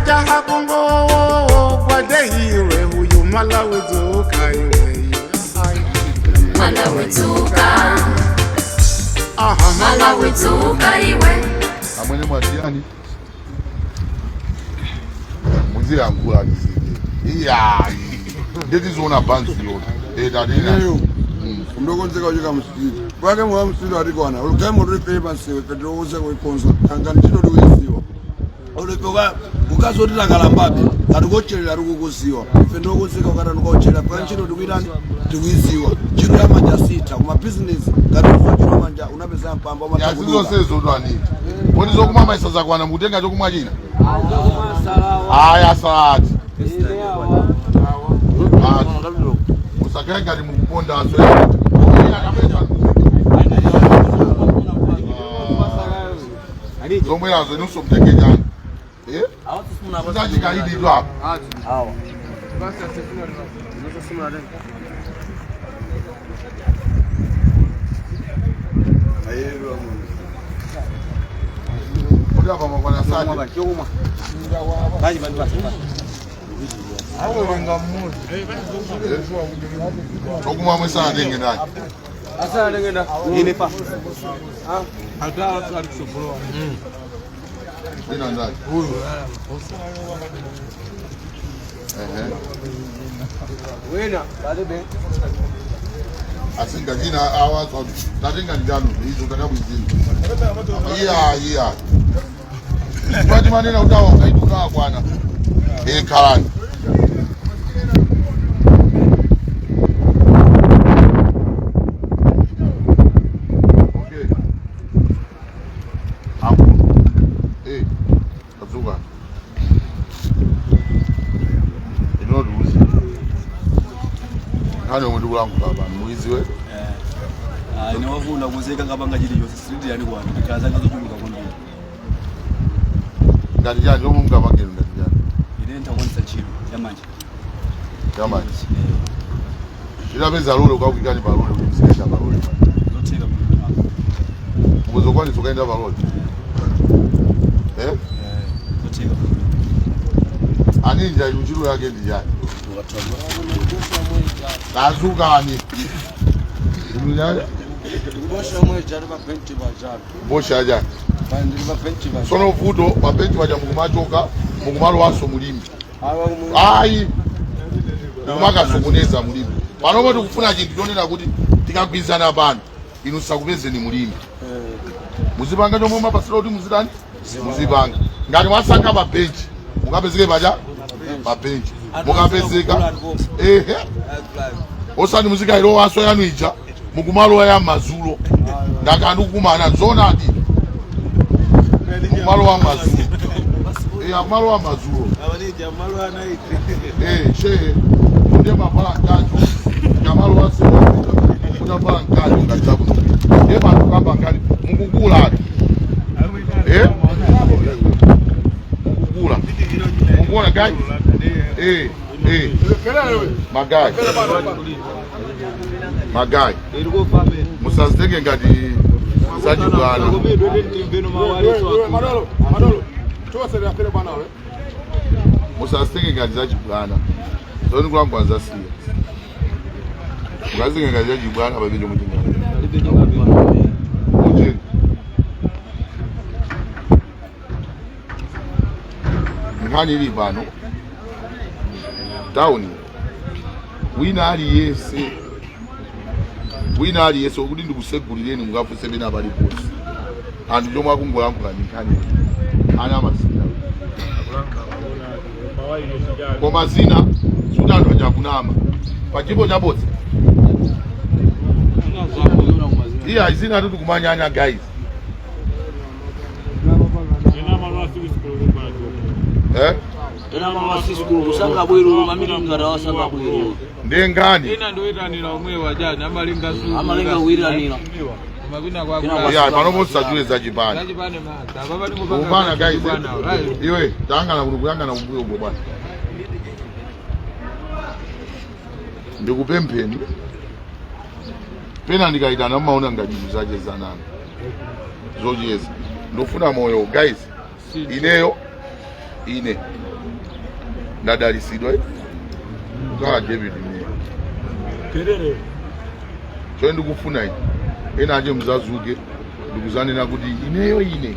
jaha Congo kwa dehiwe huyu Malawi zuka iwe Malawi zuka Malawi zuka iwe amwene mwatiani muzi yangu ati iya ndeti zona bansi yote dadina ndokonzeka uchika msitiri kwake mwa msitiri atikwana ulukemo tulipepa nsewe katirokuza kuikonza kanganitino tukuisiwa ulipoka ukazotila kalambabe katukochelela tukukuziwa ife ndokonzeka ukata tukochelela kwa nchino tukuitani tukuisiwa chino ya manja sita kuma business katukuza chino manja unapesa mpamba yazizo sezo twani kodi zokumama isaza kwana mutenga chokumwa china aya salati usakaenga limukuponda aso zomwe yazo nuso mtekejana uzachikaidi tu hapo Udah apa mana saja? Awe wenga mmoja. Chokuma mwesa ndenge ndani. asa ndenge ndani ine pa hata watu walisopoloa Ina ndani. huyu wena badebe Asinga jina awazo tatenga njano hizo takabuzini. Iya. Kwati manena utawa ngaiduka kwana. Kalani. Okay. Hapo. Kazuka. Ino duzi. Hano mundu wangu baba, muizi we? Inawavuna kuzeka ngabanga jili yose street yani kwana kaza ngazojumuka kwambia. Ngati jani omunga bageno ngati jani. Ine ntakwanisa chilo yamanje. Yamanje. Ila beza lolo kwa kugani balolo kusikesha balolo. Zoteka. Uwezo kwani tukaenda balolo. Zoteka. Ani nja yuchiru yake ndi jani. Kazuka ani. Ndulala. bosha mwe jari ba penti bajari Bosha jani. bandiri ba penti bajari Sono futo mapenti baja mukumachoka mukumalo waso mulimi. awa mu Ayi. Kumaka sokoneza mulimi. Panopo tikufuna chintu chonena kuti tikagwizana abantu inu sakupezeni mulimi. Muzipanga chomwe mapasira kuti muzitani? Muzipanga. Ngati wasanga pa benchi, mukapezeke paja pa benchi. Mukapezeka osati muzika ilo waso yanu ija mukumalo ya mazulo. Ndakandu kumana zona adi. Mukumalo wa mazulo. Amalo wa mazulo. awanija malo anaite Shehe, ndiye mapala kanjo. Kamalo wa sewa. Kuna pala kanjo ngatabu. Ndiye bantu kamba kali mukukula ati. Mukukula. Mukukula gai? Magai. Magai. Musaziteke ngati sajibwana. madolo chose ya kile bana we Musaziteke ngati sajibwana. Zoni kulangu anzasiya. Musaziteke ngati sajibwana babejo mujinga. Mujinga. Ngani ili bano. Town. Wina ali yese okuti ndikusegulireni mukafuse bena abali posi. Antu chomwe akungoyankhula ndikhani. Ana amasina. Koma zina sudano ajakunama. Pachipo chabodza. Iya izina tutu kumanyanya guys. Ena mama sisikulu kusanga bwiro mamili ngara wasanga bwiro. Ndengani. ina ndoitanira omwe wajana amalinga zulu Amalenga wiranira. mabina kwa Ya panopo sajule zachipani. zachipane mata baba ndingopanga Ubana guys. Iwe tanga na kuyanga na mbuyo bwana. Ndikupempheni. Pena ndikaitana maona ngati zaje zanana. Zojeza. Ndofuna moyo guys. Ine ndadalisidwa kwa David Kerere. Chwe ndikufuna ine ena aje mzazuke ndikuzanena kuti ineyo ine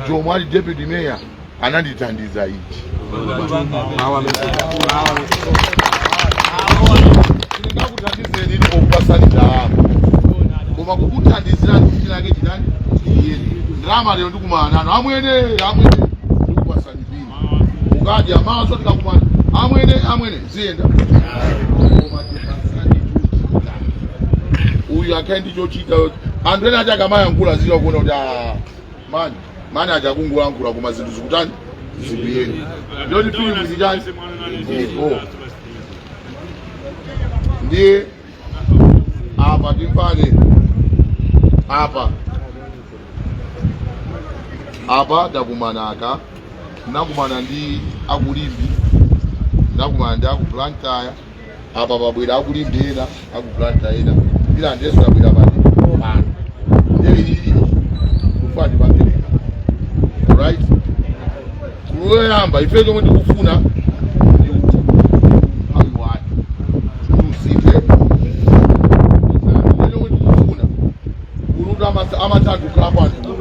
Jomo ali deputy mayor ananditandiza ichi ndingakutandizeni okupasani ndalama koma kukutandizira ndichinake chitani iyeni ndalama lero ndikumana nanu amwene ndikupasani pini ukadya Maso tikakumana amwene ziyenda uyu akaendi chochita anthu ena ati akamayankhula zira kuona kuti mani achakungoyankhula koma zinthu zikutani zikuyenda ndiyoti filimu zichani ndiye apa timvane apa ndakumana ndakumana ndi akulimbi ndakumana ndi aku Blantyre apa pabwera akulimbi ena aku Blantyre ena ila ndeso abwera pano kufani pangeleka right kuloyamba ife chomwe ndikufuna amatatu kulapo anthu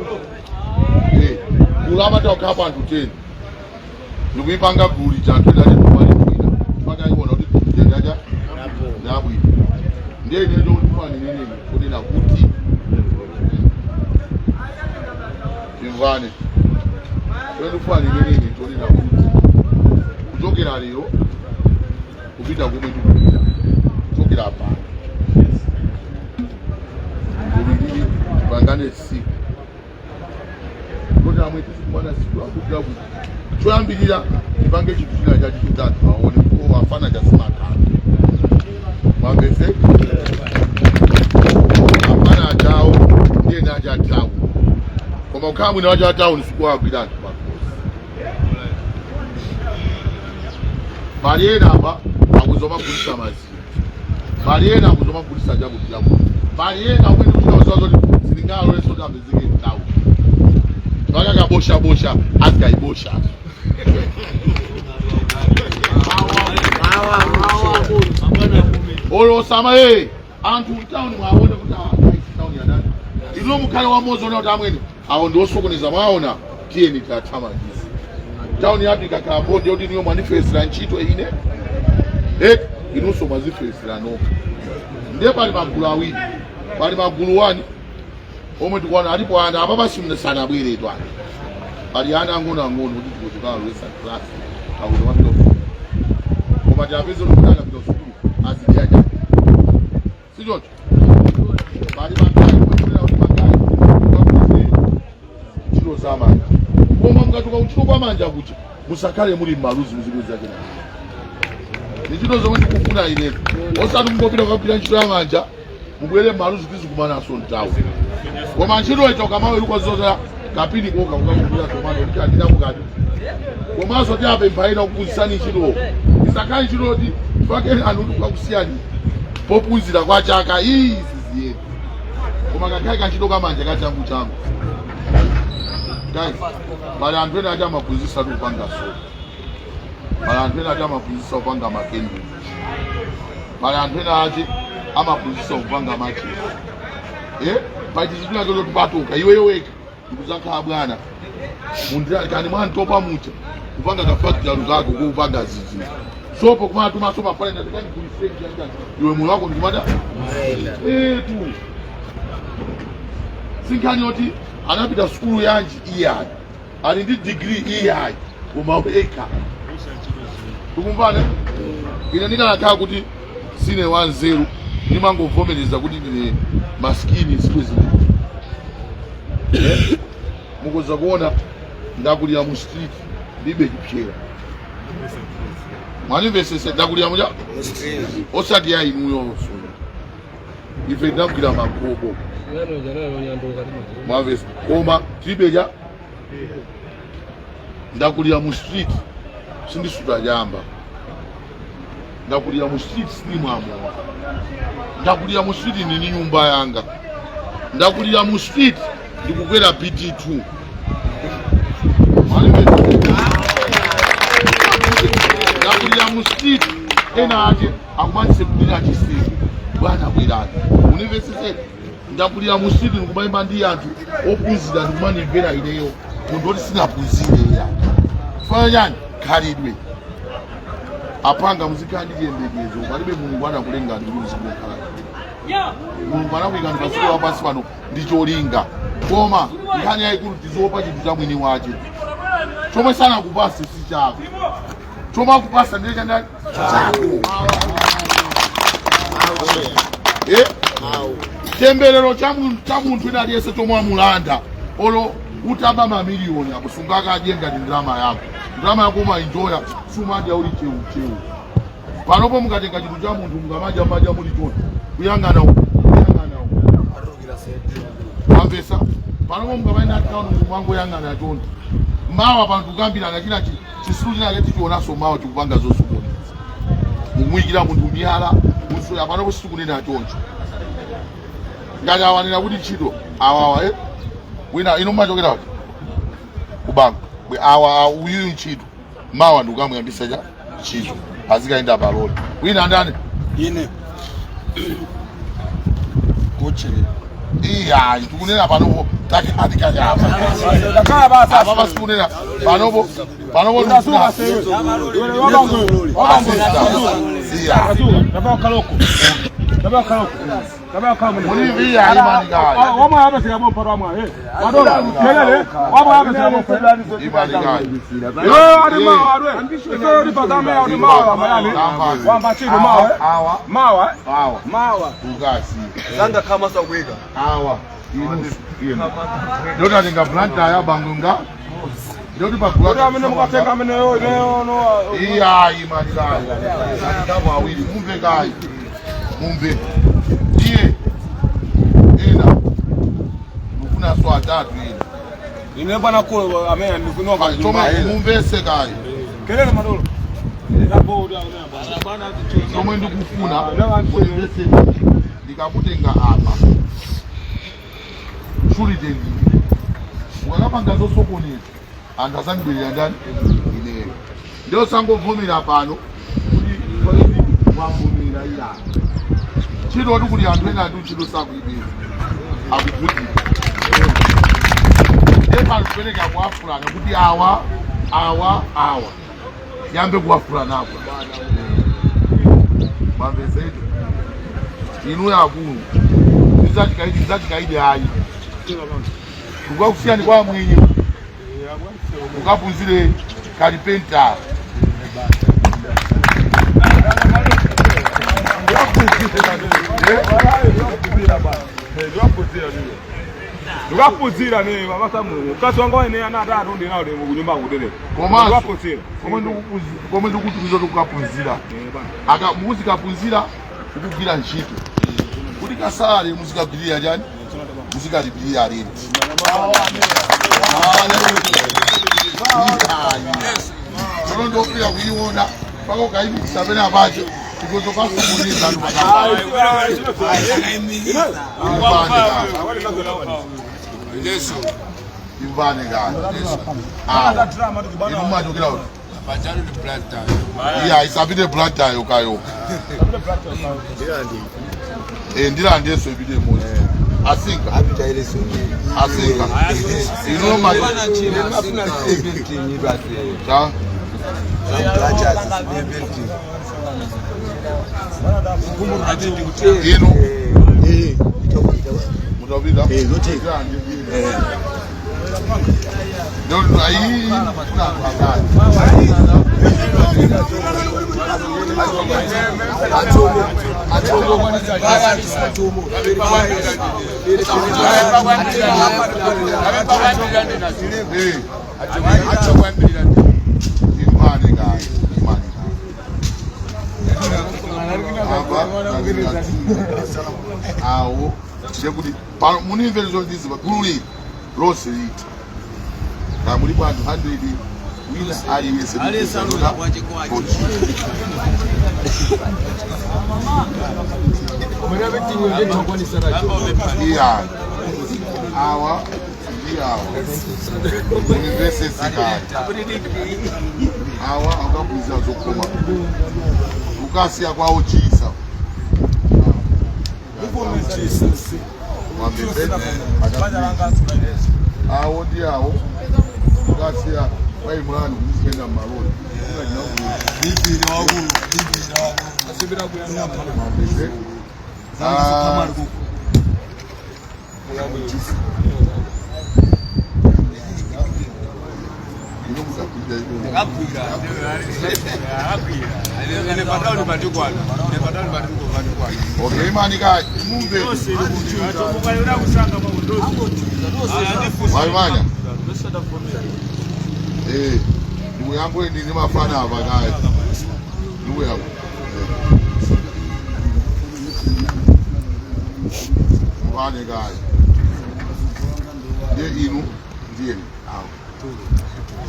gulu amatatu kulapo anthu 10 ndikuyipanga gulu chanthu idati kumalipira mpaka iwona kuti jendaja ndabwino ndiye ine ndikufana nini kunena kuti imvane ndikufana nini kunena kuti kuchokera lero kupita kumwe ndikupita kuchokera apa bangane siku kuti amwe tikumana siku akupira kuti choyambirira tipange chinthu china chachi chitatu aone ko afana chasimaka mabese afana achawo ndiye nacha atawo koma ukhala mwina wacha atawo nisiku wagwira anthu makosi baliyena apa akuzomagulisa mazimu baliyena akuzomagulisa chakutilaku baliyena amwene kuchitawazazoti ngalo leso ndabezike ndawo baka kabosha azikayibosha olo sama anthu town mwaone kuti town ya ndani ilo mukhala wa mozo na tamwene awo ndiosokoneza mwaona tiyeni tathamangisa town yapi kakhala bonde kuti niyo manifest la Tchito ine inonso mazifest la no ndiye pali magulu awiri pali magulu 1 omwe tikuona alipo ana apa basimnesana bwere etwana ali ana ang'ono kuti tikukhala lesa class akuti wapita koma tiapeza lokutana pita sukulu azijaja sichocho bali bakali kuchira kuti bakali kwakuti chiro zamanja koma mukatoka uchiro kwa manja kuti musakhale muli maluzi muzikuza kina nichiro zomwe tikufuna ine osati mungopita kwapita ntchito ya manja mubwere maluzi tizikumana so ntawo koma ntchito ita ukamawe ilikuwa zoza kapini koka ukakumbira tomano kuti andina mukati komanso tiapemphaina kuphunzitsani ntchito isakhale ntchito ti pake anthu tikukusiyani pophunzira kwa chaka iyi siziyeni koma kakhale kantchito kamanja kachangu changu guys pali anthu ena ati amaphunzitsa tikupanga so pali anthu ena ati amaphunzitsa kupanga makendi pali anthu ena ati amaphunzitsa kupanga machi pachizidwina kelo tupatuka iweyo weka ndikuzakhala bwana mundira kani mwana topa mucha kupanga kafactory zako kupanga zizi sopo kumana tumasoma pale na tikani kuifrendi ya ndani iwe moyo wako ndikumada tu sinkani oti anapita skulu yanji iyai ali ndi degree iyai umaweka tukumbane ine ndikanakhala kuti sine 1-0 ndimangovomereza kuti ndine maskini sikwezi mukoza kuona ndakulira mu street ndibe chipchera mwanimvesese ndakulira muja osati ya inuyo sona ife ndakulira magobo mwavesi koma tibeja ndakulira mu street sindisuta jamba ndakulira mu street sini mwamo ndakulira mu street ni nyumba yanga ndakulira mu street ndikukwera PT2 ena ake akumanise kudira chisiku bwana bwirani university ndakulira mu city nkubayimba ndi anthu ophunzira ndikumandimvera ineyo munthu oti sinaphunzire ya fanyani khalidwe apanga muzikandi chiyembekezo palibe mulungu anakulengani kuti muzikukhala mulungu anakuyikani pasiko lapansi pano ndi cholinga koma nkhani yayikulu tiziopa chinthu cha mwini wace chomwe sanakupase si chako chomwe akupasa ndiye chanani chako chembelero cha munthu ina aliyese chomwe amulanda olo utaba mamiliyoni akusungaka ajenga ndi ndalama yako umainjoya sumadya uli cheu panopo mukatenga chinthu cha munthu mukamadya muli choni kuyang'ana amvesa panopo mukamaina akaunti mwangoyang'ana choni mawa panthu kukambirana china chisulu chinake tichionaso mawa chikupanga zosokoneza mumuyikira munthu miyala musoya panopo situkunena choncho ngati awanena kuti Tchito awawa wina ino machokera kuti kubanga bwe awa uyu Tchito mawa ndikamuyambisa cha Tchito azikaenda paloli wina ndani ine kuchele iya tikunena panopo takati sikunena panopo ndio talinga Blantyre bangunga ndio tipakula iya imani kai kama awili mumve kai mumve ndiye ina mfuna swa tatu ile ine bana ko amena ndikunwa kwa choma mumvese kai kelele madolo chomwe ndikufuna mumvese ndikakutenga apa shuri dendi wakapanga zosokoneza anthu asandibwirira ndani ineyo ndio sangovumira pano kuti wavumira iya Tchito oti kuti anthu ena ndi Tchito sakuibira akuvutika ndiye pano tipereke akuafulana kuti awa yambe kuafulanapo mwamvesetu inu yakulu ndizachikaidi ayi kukakusiyani kwa mwinyi ukapunzire kalipenta ndikapuzira ne mabasa muno kasi wanga ene ana atatu ndi nawo demo kunyumba kudere komwe ndikutumiza tukapuzira aka muzikapunzira ukugwira ntchito kuti kasale muzikagwirira chani muzikalipirira renti tsono ndofika kuiona paka ukaimikisa pena pacho tikozo kwasumuniza anthu imvane kani inu machokera kuti iya isapite Blantyre yokayoka ndilandeso ipite mozi asinga ino mutapita awo chekuti munimverezo ndiziva gulu rose liti kamuli bwantu 100 wina aliyese iya awa university kai awa akabuza zokoma ukasi ya kwao chisa awo ndi awo ukasi ya wai mulani kusikenda maloni okay, mani guys, move it. Manya. Ndugu yangu ni mafana hapa guys. Ndugu yangu. Mane guys. Ye inu ndiye.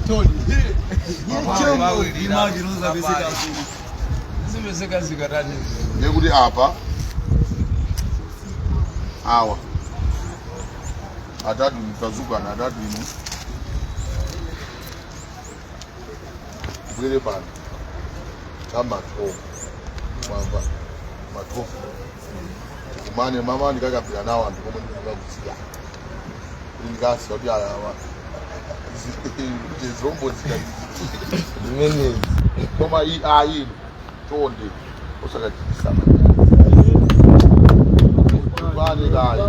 Tony. Nekuti apa awa atatu mtazukana atatu inu bwere pano tamatofo mwamba matofo kumane mama ndikakapira nawo anthu komwe ndikukakusiya ndikasi kuti ayawa zombo zimene koma ayi tonde osakatisa bani dai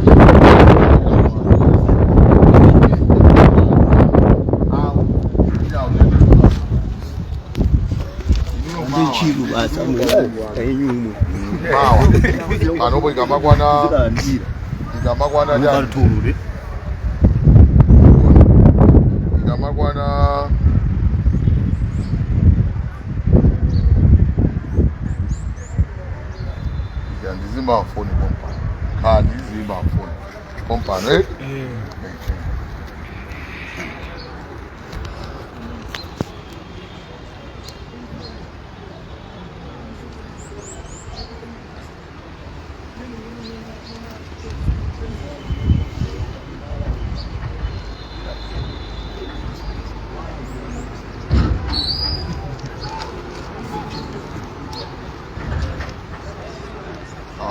Chilu basa enyumu bawa anobo ikamakwana ngatulure ikamakwana ndizimba foni pompano kani ndizimba foni pompano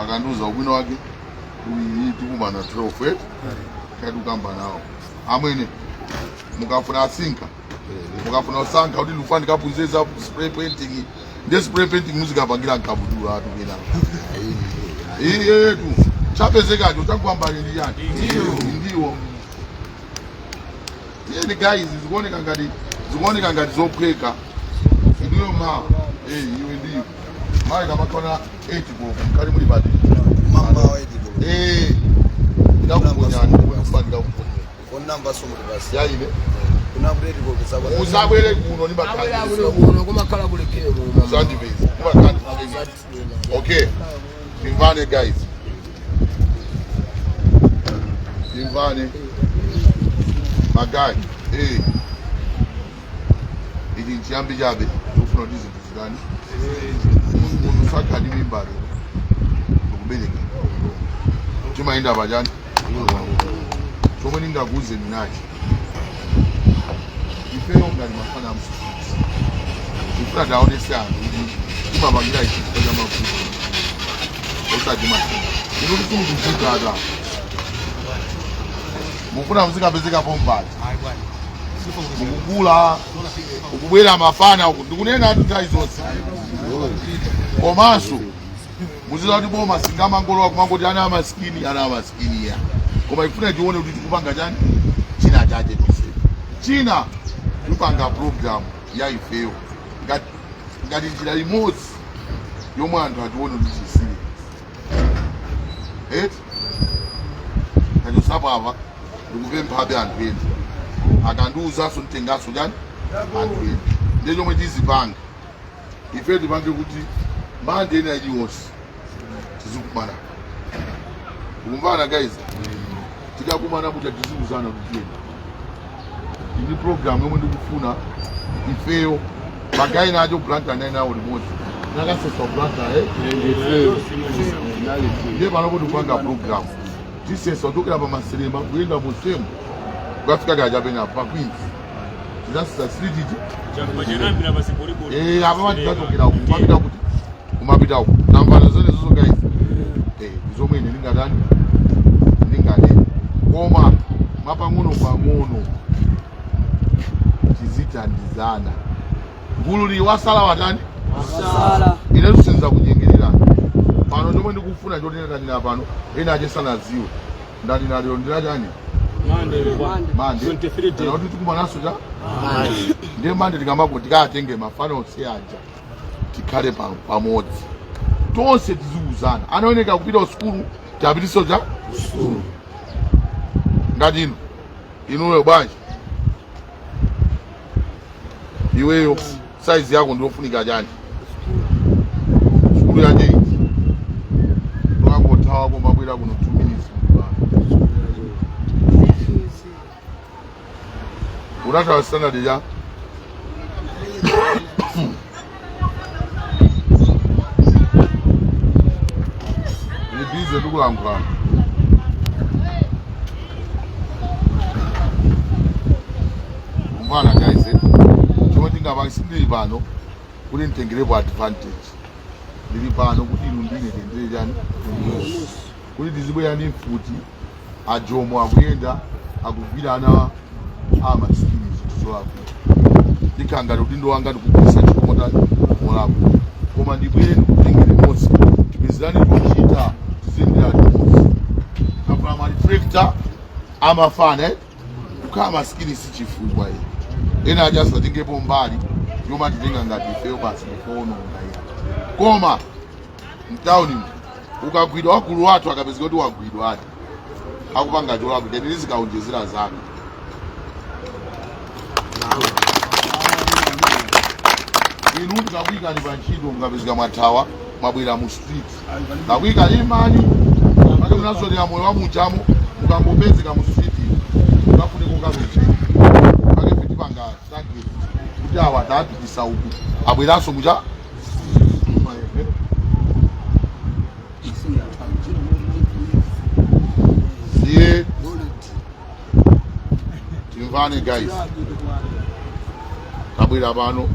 akanduza ubwino wake tukumana 12 kadukamba nawo amwene mukafuna asinka mukafuna usanka kuti lufani kapunzeza spray painting ndi spray painting muzikapangira nkabudula atukena tu chapezekacho takwamba ndi yake ndiwo yeni guys zikuoneka ngati zophweka ndiyo ma iwe ndiyo mai kamakona 8 gogo mkali muri badi mamba wa 8 gogo ndakunyani kubandika kuponya on number so muri basi ya ile kuna muri 8 gogo sabana uzabwele kuno ni bakali kuno kumakhala kulekelo sandi base kumakali okay invane guys invane magai ili nchiambi jabe ufuna dizi kuzigani Saka di mimbaro ukubeleka chuma inda bajani choma ninga guze minaji ifeno ngani mafana msukuti ifuna daone sana chuma bagira ichi kwa mafuta osa jima nirudi kumu kufuta ada mufuna muzika bezeka pompati mukukula ukubwera mafana ndikunena atutai zonse Maso muzira kuti boma singamangolo kumangoti ana maskini ya koma ifuna tione kuti tikupanga chani china chache china tikupanga program ya ifeyo ngati njira imodzi yomwe anthu atione kuti chisire kachosapapa ndikupemphabe anthu ena akandiuzaso nditengaso chani anthu ena ndiye chomwe tizipanga ife tipange kuti mande ena iliwonse tizikumana ukumvana guys tikakumana kuti tizikuzana kuti ini program yomwe ndikufuna ifeyo magayi nacho Blantyre naye nawo limodzi nakasesa Blantyre ndiye panopo tikupanga program tisesa kutokera pa Maserema kuyenda musemu kukafika kachapena pa Queens tidasisa 3 apa matizatokera kupamira kuti kumapita uko nambana zone zozo guys zomwe ndingadani ndingade koma mapang'ono pang'ono tizitandizana ngululi wasala watani wasala ine tusenza kunyengerera pano ndomwe ndikufuna chotenera pano ena achesana ziwe ndani nalio ndinachani mande 23 days kuti tikumanaso cha ndiye mande tikamako tikatenge mafano onse aja tikhale pamodzi tonse tizikuzana anaoneka kupita uskulu tapitiso cha uskulu ngati inuyo bwanji iweyo size yako ndiofunika chani skulu yanje iti ndokangotawa komabwera kuno 2 minutes unatawa standard ya ni bize ndukulangulana kumvana guys chomwe tingapasindiri pano kuti nitengerepo advantage ndili pano kuti inu ndine tendere chani kuti tizibwera ndi mfuti ajomo akuyenda akugwira ana amasikini zinthu zolakwira ndikangati kuti ndowanga ndikugwisa chikomota molapo koma ndibwere ndikutengere monse tipezerani tochita tizendera tonse apamali tractor amafana kukhala masikini sichifukwa ena ajasa tingepo mbali yoma titenga ngati ifeyo basi ifono ngaya koma mtauni ukagwidwa wakulu watu akapezeka kuti wagwidwa ati akupanga jolapo ndeni zikaonjezera zake inu mukabwika ni panchito mukapezeka mwathawa mwabwera mu street kabwika imani ake munazolera moyo wa mujamo mukangopezeka mu street mukafune kukapeche ake fiti panga target kuti awa tapitisa uku abweraso mucha siye timvane guys kabwera pano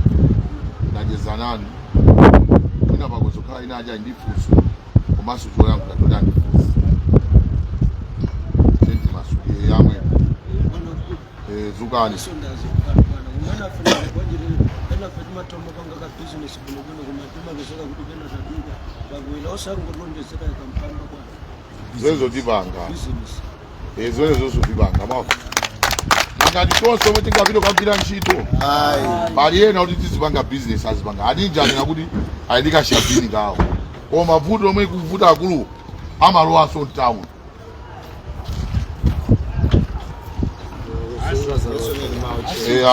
najezanani ina pakuzokhala ina aja ndifuso komanso choyangu ndatoda ndifuso sendi masuke yamwe zukani zozo tibanga zozo tibanga mafu ngati tonse omwe tingapita kugwira ntchito pali ena kuti tizipanga business azipanga atinjanena kuti ayindika shabini ngawo koma vuto omwe kuvuta akulu amalowaso mtown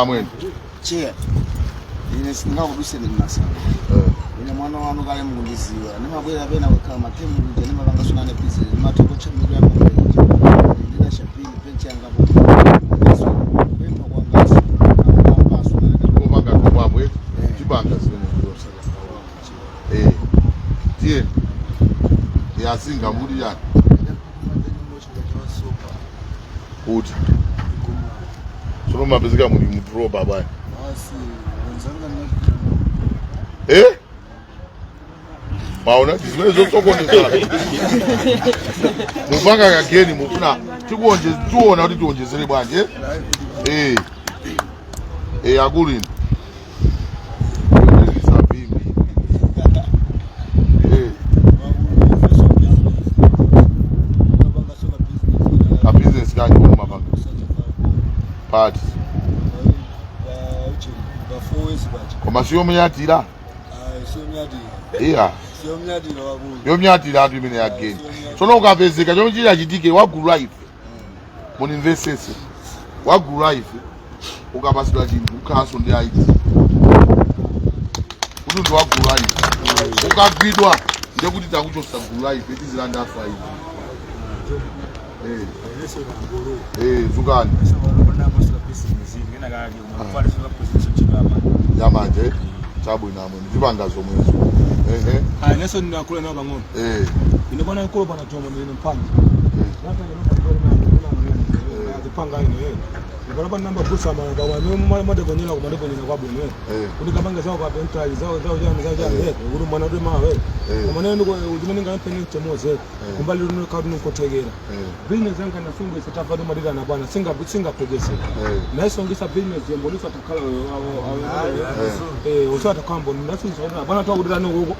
amweni cheya ine singakuduseni mnasana ine mwana wanu kale mundiziwa nimabwera pena kukhala matemu kuti nimapanga sunane business matoko chamiro yako ndina shabini penchi yangapo yasinga muri yani kuti sono mapezeka muri mutro baba maona zimene zosokoneza mupanga kageni mufuna tuona kuti tionjezere bwanje akulu party koma siyomuyatira yomuyatira atu imene yageni tsono ukapezeka chomwe chili achitike wagulu life munimvesese wagulu life ukapasidwa chinthu ukhalanso ndi aiti kuti ndi wagulu life ukagwidwa ndekuti takuchosa gulu life etizilandaso aiti zukani yamanje chabwino amwe ndipanga zomwezo neso ndinakula nawo pang'ono ndinobona nkolo pana Jomo ndine mpanga kupanga ine. Ngaloba namba kusa mara kwa mimi mode konyela kwa mode kwa bwene. Unikabanga zao kwa Blantyre zao jana uri mwana uri mawe. Mwana ndo udimeni ngana peni chemoze. Kumbali runo ka runo kotegera. Business yanga na fungu isitafa ndo madira na bwana singa progressive. Na hizo ngisa business ya mbonisa takala usata kwambo ndasi sona bana to udira no gogo.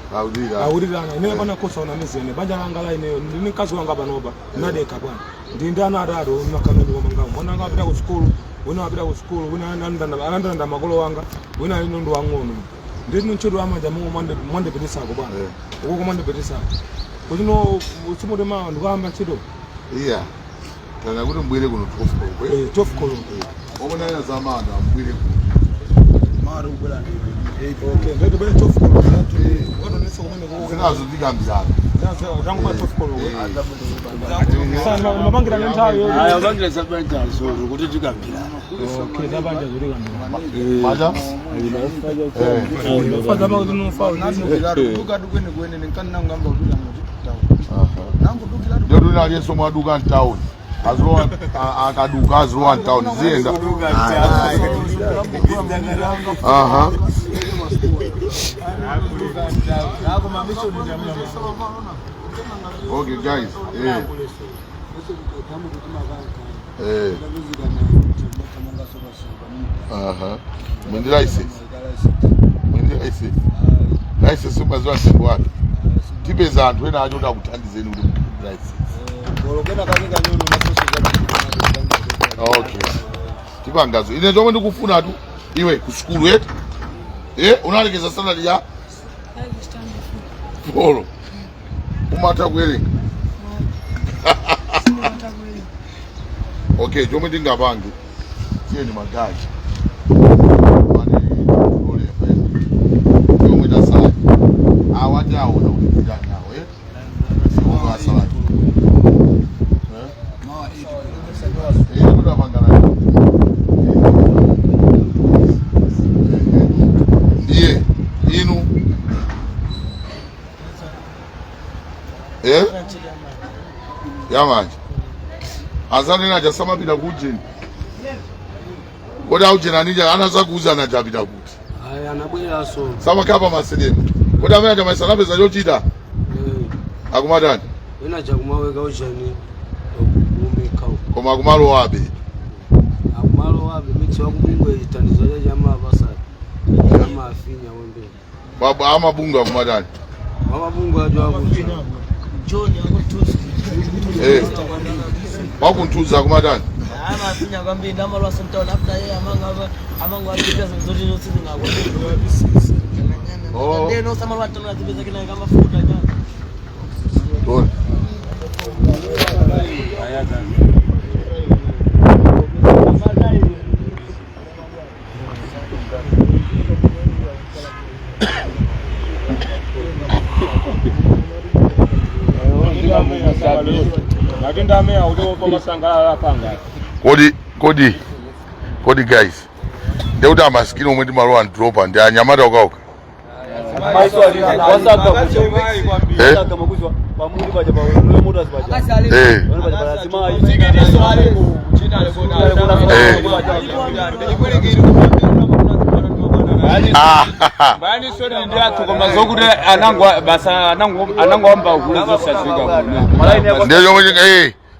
Udira na ine bana kosa ona mizene. Banja ngala ine ndini kazi wanga banoba. Nadeka bwana. Ndindana adaro nakano ndo mangamo. Mwana ngapita ku school. Wena abira ku school wena ananda magolo wanga wena ino ndo wangono ndino nchodo amaja mu mwande pedisa ko bana uko ko mwande pedisa ko no usimude ma ndo amba chido iya kana kuti mbwire kuno tofko omona ya zamana mbwire kuno Maru bula okay ndo bele tofko ngono niso kumene ko sinazo digambirana sasa utangu ma tofko sana mabangira ntayo aya bangira zabanja so kuti tikambirana okay zabanja zuri gambira maja faza ma kuno fa nanu duka dukene kwene nenkana ngamba udula nangu dukira ndio tuna yeso mwaduka town azwa akaduka azwa town zienda okay guys Mwendiraisi sumazwa sembo wake tipeza anthu ena achoda kuthandizeni kuti mwendiraisi okay tipangazo ine chomwe ndikufuna tu iwe ku skulu yetu unalekeza salary ya polo umata kuwerenga okay chomwe ndingapange tiye ni magaji chomwe tasala awataona kuti nawo siwo asala ndiye inu yamanje azani na jasama bila kujeni koda ujena anija anaza kuuza na jabida kuti aya anabwera so sama kapa masedemu koda amene ja maisalabe za yochita akumadani ina jakumaweka ujani umeka koma akumalo wabe mix wa kubingwe itanizo ya jamaa basa jamaa afinya wembe baba amabunga akumadani amabunga ajwa kuti John yakutuza wakuntuza akumadani ama afinya kwambi ndama lwa sentona after yeye amanga wapita zote zote ngakwa ndio sama watu wanatibeza kina kama futa nyanya Don Kodi guys ndeuta maskini omwe timalowa ndropa ndi anyamata ukauka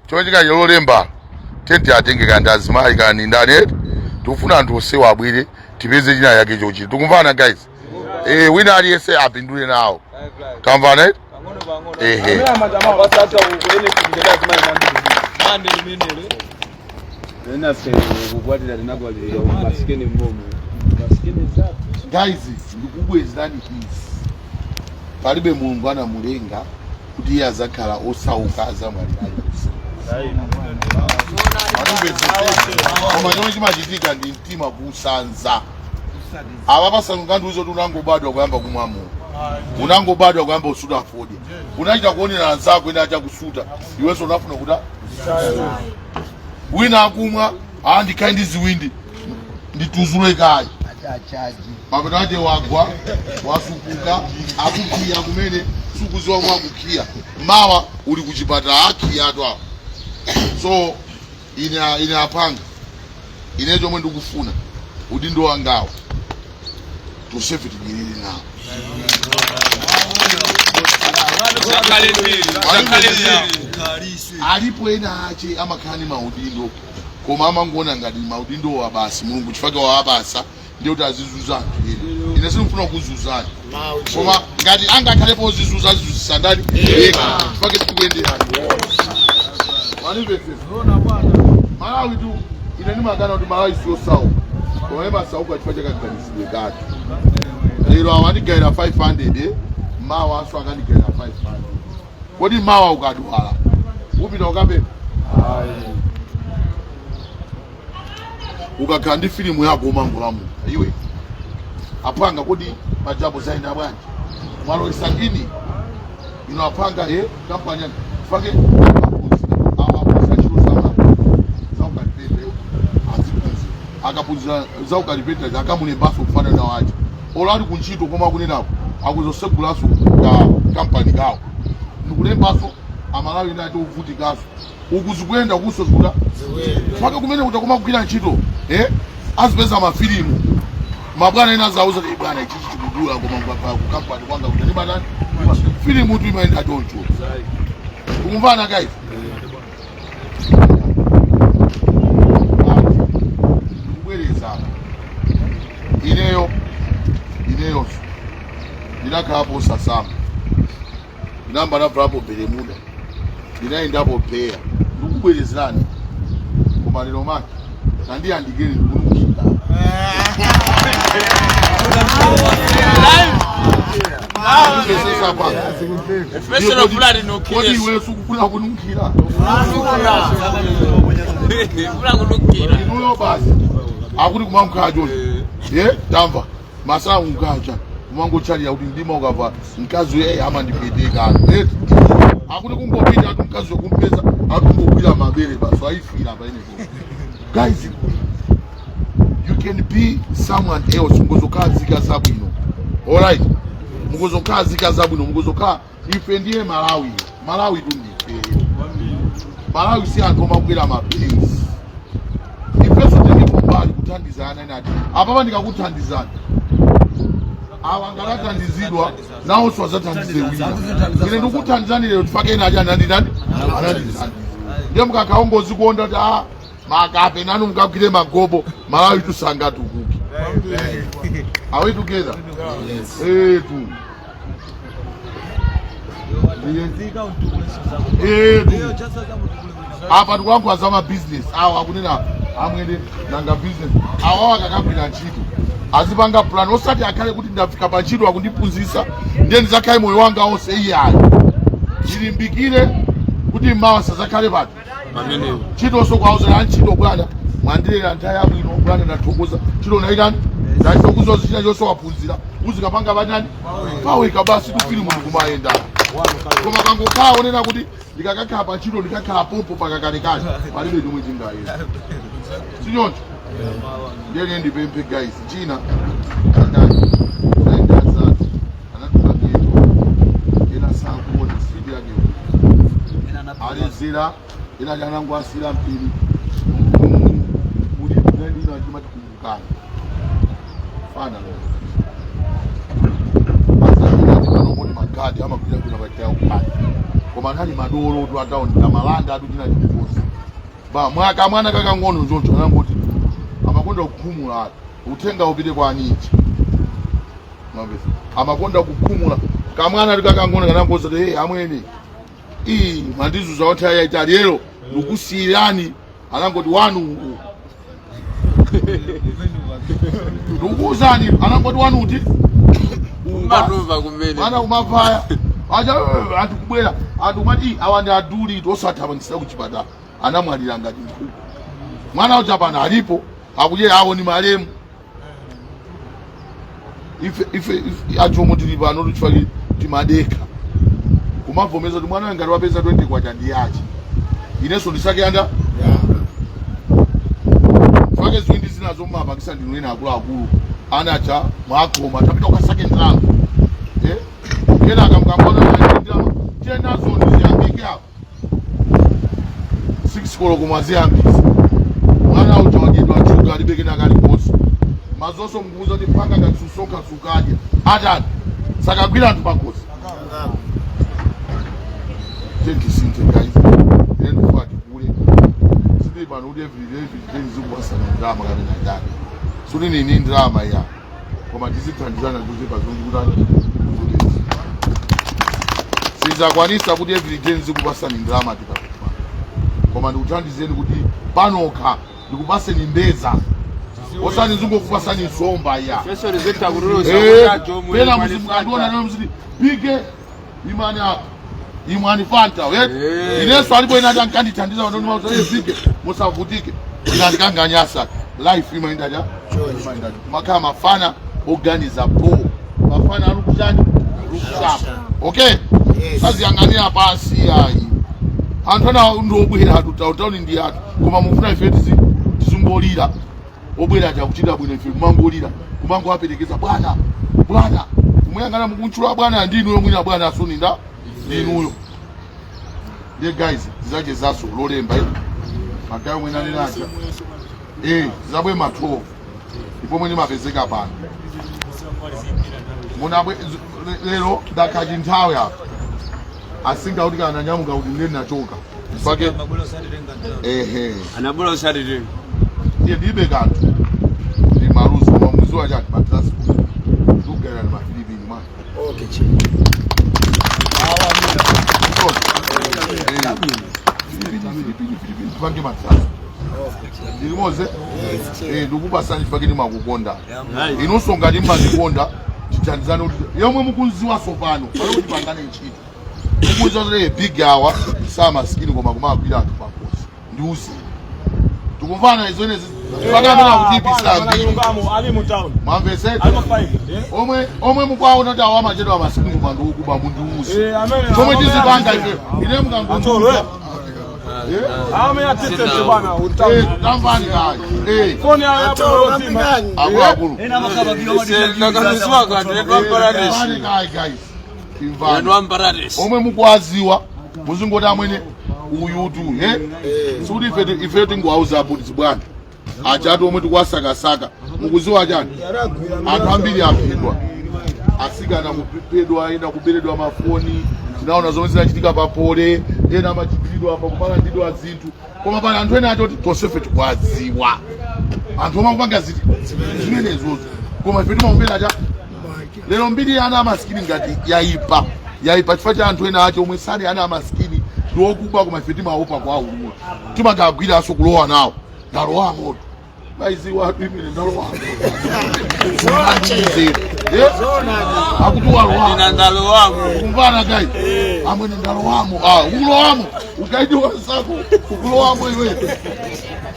chomwe chikanyololemba tenti atengeka ndazimayi kani ndani tufuna anthu osewa abwire tipeze china yake chochi tikumvana guys wina aliyese apindule nawo tamvana guys ndikubwezerani izi palibe mulungu anamulenga kuti iye azakhala osauka azamwalira koma chomwe chimachitika ndi mtima kusanza ava pasanungandiuzo kuti unangobadwa kuyamba kumwamo unangobadwa kuyamba usuta fodya unachita kuonera anzako ine achakusuta iwenso unafuna kuda wina akumwa ndikhale ndi ziwindi ndituzule kayi mapeto ake wagwa wasukuka akukhiya kumene sukuziwa mwa akukhiya mawa uli kuchipatala akhiya ato awo so ine apanga ine chomwe ndikufuna udindo wangawo tosefe tidyerere nawo alipo ena ache amakhani maudindo koma amangoona ngati maudindo abasi mulungu chifukwa wawabasa ndiye kuti azizuza anthu ine sinifuna kuzuzani koma ngati angakhalepo zizuzisa ndani eka chifukwa tikuyendera Malawi tu ine ndimagana kuti Malawi siyo sawa koma masauka chifukwa chakaganizidwe kati lero awandigaira 500 mawa aso akandigaira 500 kodi mawa ukadwala upita ukape ukakhala ndi filimu yako umangolamuka iwe apanga kodi majabu zaina bwanji mwalo isangini apanga kampani fake akapunzira za ukalipeta akamune baso kufana na waje olali kunchito koma kunenako akuzosegulaso ka kampani gawo ndikulembaso amalawi nati uvuti gaso ukuzikwenda kusozula fake kumene utakoma kugwira ntchito azipeza mafilimu mabwana ena zauza kuti bwana ichi chikugula koma ku kampani kwanga kuti ndibatani filimu tu imaenda choncho kumvana guys ineyo ndinakhapo sasama ndinamba nabvapo belemuda ndinaendapo peya ndikubwerezerani koma lero maki nandiyandikire ndikunukika kodi iwe sukufuna kunukira inuyo basi akuti kumamkhacho tamva masaa unkacha kumangochali kuti ndima ukava mkazi uye amandipedeka akuti kungopita ati mkazi wekumpeza atungogwira mabere basi aifira paine guys you can be someone else mungozokazika zabwino alright mungozokazika zabwino mungozoka ife ndiye Malawi tundife Malawi si anthu omakwera mapenzi ifeso tengekumbali kuthandizana nati apapa ndikakuthandizana awa ngalathandizidwa nawo swazathandize wina ine ndikuthandizani lero tifake naja anandithandiza ndiye mukakhaongozi kuonda kuti makape nanu mukagwire magobo Malawi tusangatukuki are we together tu apa ndikulankhula ma business awa akunena amwene nanga business awa akakagwira ntchito azipanga plan osati akhale kuti ndafika pa ntchito akundiphunzitsa ndiye ndizakhale moyo wanga onse iyayi ndilimbikire kuti mawa sazakhale pati ntchito sokwauzana ntchito bwana mwandilera nthawi yabwino bwana ndathokoza ntchito naitani ndaitokuzozichita chonse waphunzira uzikapanga batani paweka basi tufili munthu kumayenda koma kangokhala onena kuti ndikakakhala pa ntchito ndikakhala pompo pakakalekale palibe chomwe chingayenda sichoncho ndiye ndipemphe guys china zaindazatu anatukaketo ena sakuona sidi yake alizira ena janangu asira mpiri uli ndina chimati kumbukana fana magadi ama kuja kuna bakaya ukani koma nali madoro tu ataoni na malanda atu china chikosi ba mwaka mwana kaka ngono njonjo nangoti amakonda kukumula utenga upite kwa anyinji mabese amakonda kukumula kamwana kaka ngono kanangoza te amwene mandizu za wata ya italiero lukusirani anangoti wanu lukuzani anangoti wanu uti Umatuva kumene. Mana umapaya. Aja atukubwera. Atumati awandi aduli tosathabangisa kuchipata. Anamwalira ngati mkulu. Mwana uchapana alipo akuje awo ni malemu. Ife achomo tilipa no tuchifaki timadeka. Kumavomeza kuti mwana ngati wapeza 20 kwa chandi yachi. Ineso ndisake anda? Fake zwindi zinazo mapakisa ndinwena akulu. Anacha mwakoma tapita ukasake ndrango yena akamkambona ndira tena zoni ziyambike hapo sikolo kumaziyambisa mwana uchawadidwa chuga alibekena kaliposo mazoso mkuuza kuti panga ngatisoka sukaje atani sakagwira anthu pakosi tentisinte guys then ufati kule sidi pano kuti every zikubasana ndrama kapena ndani sudi nini ndrama ya koma tizithandizana kuti pazonji kutani sizakwanisa kuti every zikubasana ndrama tikakupa koma ndikuthandizeni kuti panokha ndikupaseni mbeza osani zingokupasani nsomba ya pena muzimukandona nayo mziti pige imani fanta ineso alipo inati ankandithandiza vanoni pige musavutike inandikanganyasa life imaindaja makhala mafana oganiza po mafana alukuchani lukuchapa okay saziyang'anira pasi ayi anthu ana ndiobwera atutautauni ndi athu koma mufuna ife tizungolira obwera chakuchita bwino ife kumangolira kumangowaperekeza bwana kumuyang'ana mukunchula bwana ndinuyo mwina bwana asuninda ndinuyo ye guys zizache zaso lolemba magayo mwenaniraja zizabwe ma12 ipo mwene mapezeka pano munabwe lero ndakachi nthawe apa asinga kuti kana nyamuka kuti ndeni nachoka pake anabola usatire ndiye ndibe kanthu ndi maluzi koma muziwa chati batasi ndikugayana ndi mafilipini mwana okay Filipini tipange matatu ndilimoze ndikupasani chipakeni makukonda inonso ngati mmazikonda tithandizane kuti yomwe mukunziwa sopano pano kuti pangane ntchito mukunziwa kuti big awa samasikini koma kumagwira anthu pakosi ndiuzi tikumvana izonezi pakamena kuti ipisambi mwamvesete omwe mukwaona kuti awa machedwa amasikini koma ndikukuba mundiuzi chomwe tizipanga ife ine mkangondiuza tamvani kayi Foni ya timani. akulu omwe mukwaziwa muzingoti amwene uyutu sikuti ife tinguwauza abuti bwana achati omwe tikuwasakasaka mukuziwa chani anthu ambiri aphedwa asikana kuphedwa ena kuberedwa mafoni tinaona zomwe zinachitika papole ena amachipiridwa apa kupangandidwa zinthu koma pali anthu ena atoti tonsefe tikwaziwa anthu omwe akupanga zimenezozo koma ife timamvera cha lero mbiri ana amasikini ngati yaipa chifukwa cha anthu ena acho omwe sali ana amasikini ndi okuba koma ife timaopa kwa ululu timagagwiraso kulowa nawo ndalowa moto baiziwa imene ndalowa akuti walowamo kumvana gai amwene ndalowamo ukulowamo ukaidi wasako ukulowamo iwe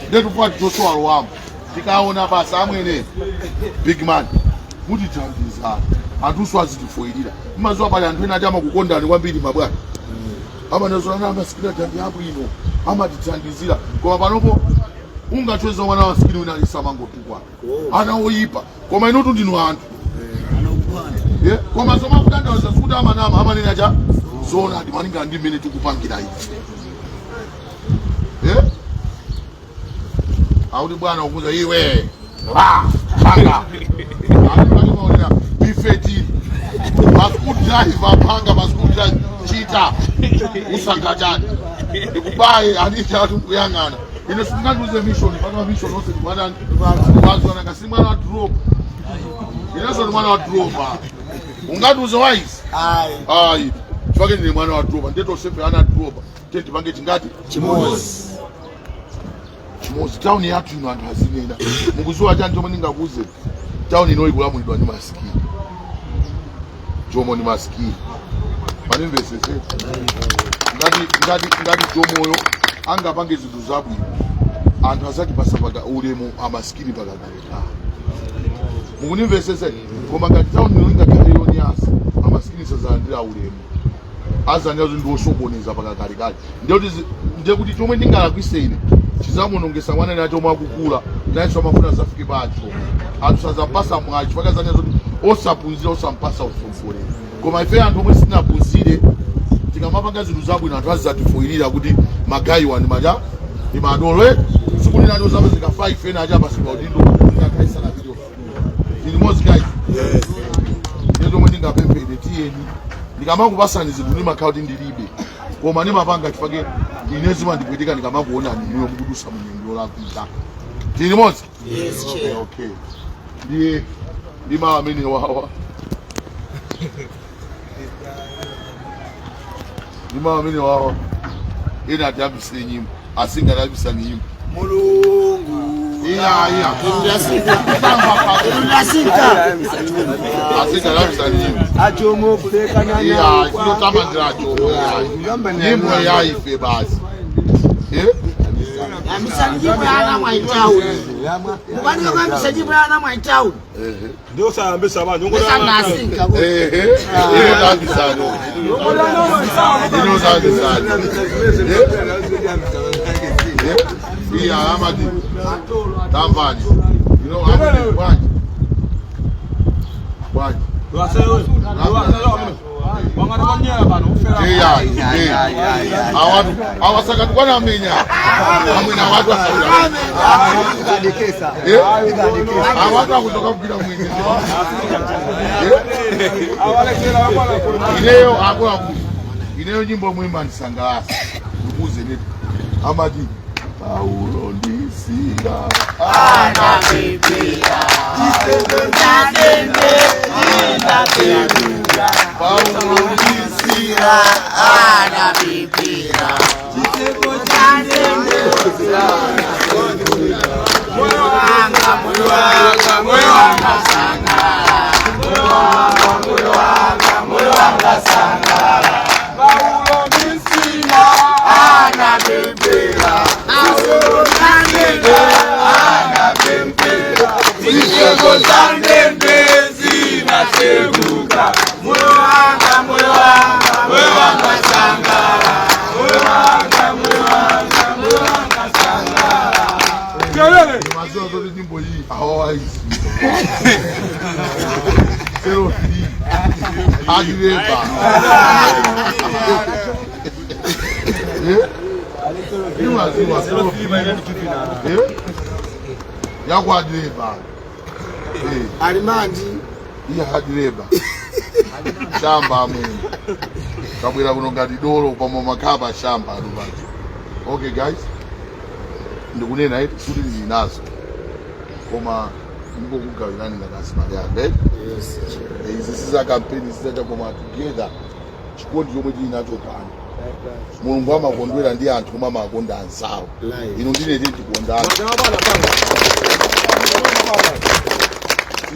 ndetupati tonso walowamo tikaona basa amwene big man mutithandizana anthuso azitifoyirira imaziwa pali anthu ena ati amakukondani kwambiri mabwana amanazolana amasikini atambi abwino amatithandizira koma panopo ungatweza mwana wasikini wina alisamangotukwana ana oyipa koma inotu ndinu anthu koma zoma kutandaza kuti amanama amanena cha zona ndi malinga ndi mmene tikupangira izi akuti bwana ukuza iwe panga maonera bifeti mascool driver panga mascool driver chita usangachani ndikubaye anita ati kuyang'ana ine singanduze mission pana mission ose ndibana ndibazwana ngasi mwana wa drop ineso ndi mwana wa drop ungaduze wise ayi chifake ndine mwana wa drop ndeto sefe ana drop tenti pange tingati chimozi town yathu ino anthu azinena mukuziwa chani chomwe ndingakuze town ino ikulamulidwa ndi masikini Jomo ni masikini panimvesese ngati Jomoyo angapange zinthu zabwino anthu azatipasa ulemu amasikini pakakaleka mukunimvesese koma ngati town ino ingakhale yonyasa amasikini sazalandira ulemu azanira zinthu osokoneza pakakalekale ndekuti chomwe ndingalakwise ine chizamunongesa mwana nacho omwe akukula nayenso amafuna zafike pacho anthu sazampasa mwacho pakazanira zoti osaphunzira osampasa ufufule koma ife anthu omwe sinaphunzire tikamapanga zinthu zabwino anthu azatifoyirira kuti magayi wani maja imadolo siku nina ndo zama zika 5 ena aja basi baudindo ngakaisa na video ili mozi guys yes ndio mwe ndingapempede tieni ndikama kubasani zibunima kaudi ndilibe koma ne mapanga kifage inezima ndikuitika ndikama kuona niyo mgudusa mwenendo la kuza ili mozi yes okay ndi maamini wawa ndi maamini wawa ina tabisa nyimbo asinga tabisa nyimbo mulungu iya tundasinga asinga tabisa nyimbo Jomo kuleka nyanya iya kilo tamandira Jomo nyimbo ya ife basi Msanjibu yana mwaitau. Kwani kama msanjibu yana mwaitau? Ndio saa mbesa ba nyongo na sinka. Iyo tabisa no. Iyo tabisa. Iya amadi. Tambani. You know amadi what? What? Awasakati kwana menya amwena watu awatu akutoka kupita mwingi ineyo akulaku ineyo nyimbo mwimba ndisangalasa ukuze netu amadi Paulo ndisinga ana biblia isebenzadende ina biblia Paulo ndisinga ana biblia isebenzadende moyo wanga sangala moyo wanga sangala Paulo ndisinga ana biblia Yakwa direba. Alimandi. Iya direba. Shamba amwe. Kabwira kuno ngati dolo pa makaba shamba alubati. Okay guys. Ndikunena iti suti ndinazo. Koma ndiko kugawirani ngakasima yambe. Yes. Izi siza campaign siza koma together. Chikondi chomwe chinacho pano. Mulungu amakondwera ndi anthu koma amakonda anzawo. Ino ndine tikondana.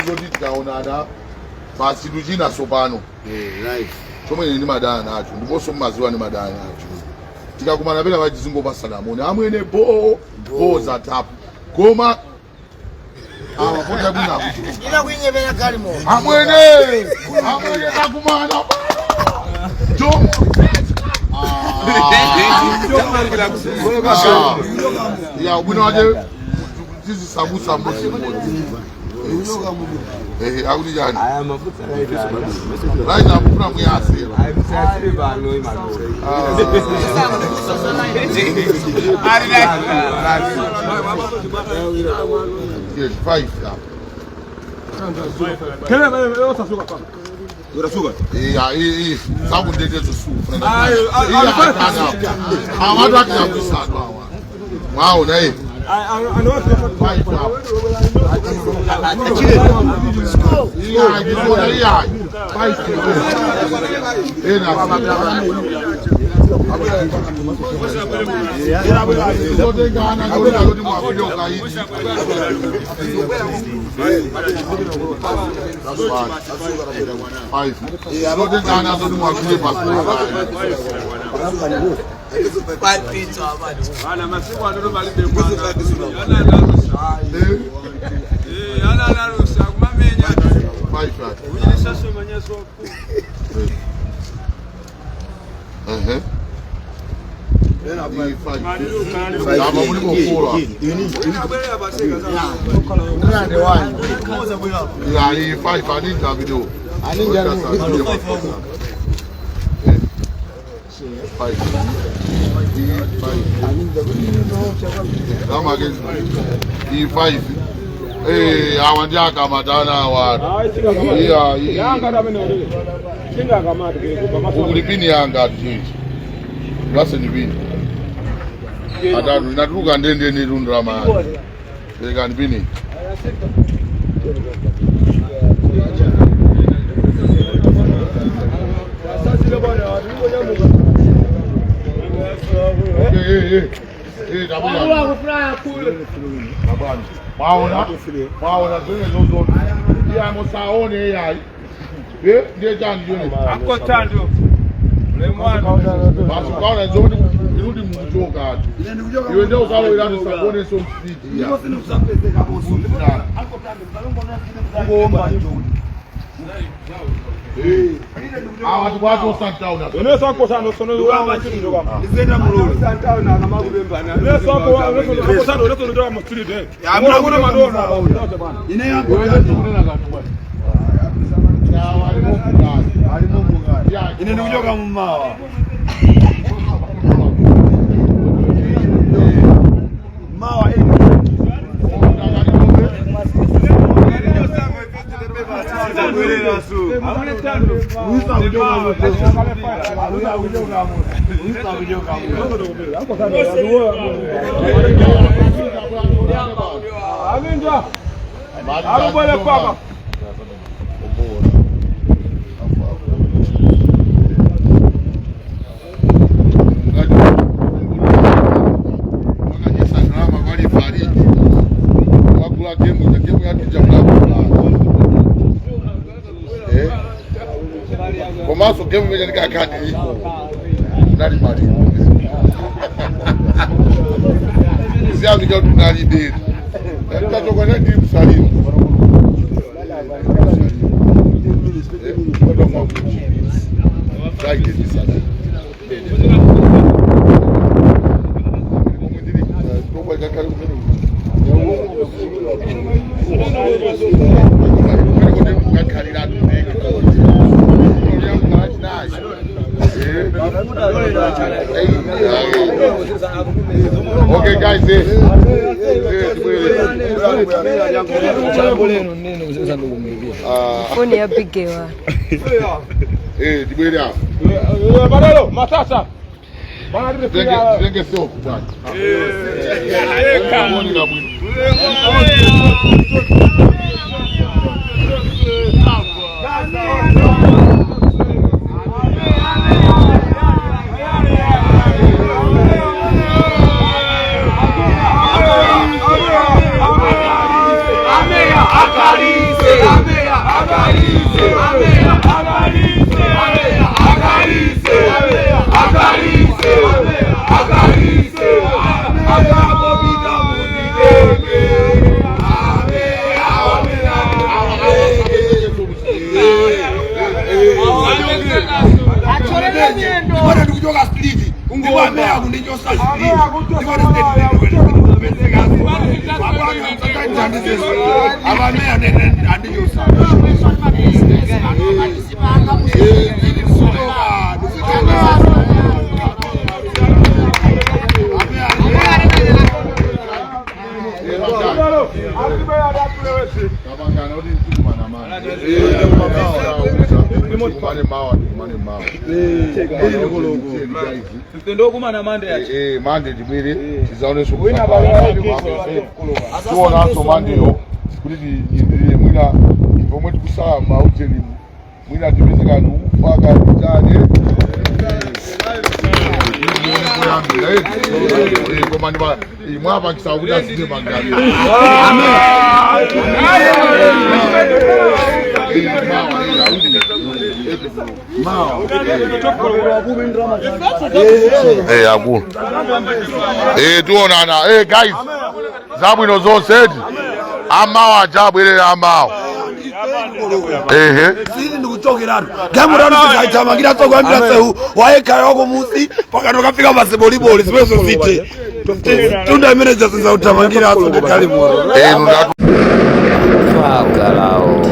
Izo tikaonana basi tuchina sopano. Right. Chomwe ndi madana nacho ndiponso maziwa ni madana nacho. Tikakumana pena vachizingo pasalamoni amwene bo za tap. Koma awakonda bwina kuti. Ina kuinyepera kalimo. Amwene takumana. Jomo. Ya ubino waje tizi sabusa mbuzi akudi jani aya mafuta right na mfuna muyase aya msafiri bano imano yes 5 kele leo sasuka pa urasuka sabu ndetezo su awatu akuyabisana wao na yeye E5. Hawa ndio akamatana watu. Ukulipini Yanga tujiji. Basi ni bini. Atatu inatuka ndende ni rundra maana. Peleka ni bini. Maona zile zozo ya musaone yai ndiye jani yone Ako tando. basi kaona zoni irudi mjoka atu iwe ndio sawa ila nisabone so mfiti ya watu santauna Unaweza kukosana sono wao kitu kama. Nizenda mulole. Santauna kama kubembana. Unaweza kukosana unaweza mstiri de. Hamna kuna madona hapa. Ine hapo kuna gatu. Ya alimungu gani. Ine ni kujoka mmawa. Mawa Maso game meja nika kadi nani mari sia nika tunali date tato kwa nani msalimu Okay guys, Phone ya bigewa. Dibwele hapo. Badalo, matata. Zenge sio kutani. Mande dibiri tizaone shughuli tuona so mande yo kuli ni mwina pomwe tukusala mauteli mwina tibizeka nufaka tane komani ba imwapa kisabuda sije mangali Akulu. Tuonana. Guys. Zabwino zonse eti. Amawa jabwele amawa. Sisi ndikuchokera. Gamu rano sikaichamangira sokwambira sehu. Waeka yoko musi pakatoka fika baseboliboli siweso site. Tunda manager sasa utamangira aso ndikali moro. Ndatu. Fagalao.